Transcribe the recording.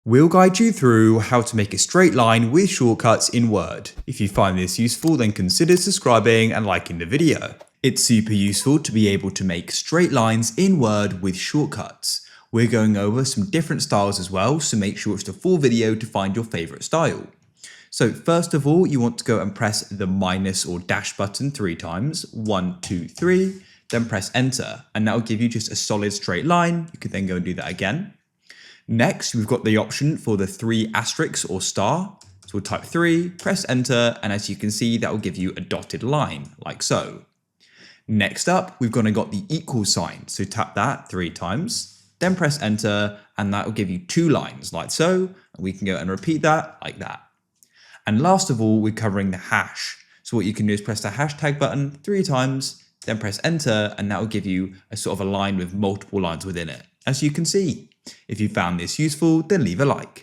We'll guide you through how to make a straight line with shortcuts in Word. If you find this useful, then consider subscribing and liking the video. It's super useful to be able to make straight lines in Word with shortcuts. We're going over some different styles as well, so make sure it's the full video to find your favorite style. So first of all, you want to go and press the minus or dash button 3 times, 1, 2, 3, then press enter, and that will give you just a solid straight line. You could then go and do that again. Next, we've got the option for the 3 asterisks or star. So we'll type 3, press enter, and as you can see, that will give you a dotted line, like so. Next up, we've got the equal sign. So tap that 3 times, then press enter, and that will give you 2 lines, like so. And we can go and repeat that, like that. And last of all, we're covering the hash. So what you can do is press the hashtag button 3 times, then press enter, and that will give you a sort of a line with multiple lines within it, as you can see. If you found this useful, then leave a like.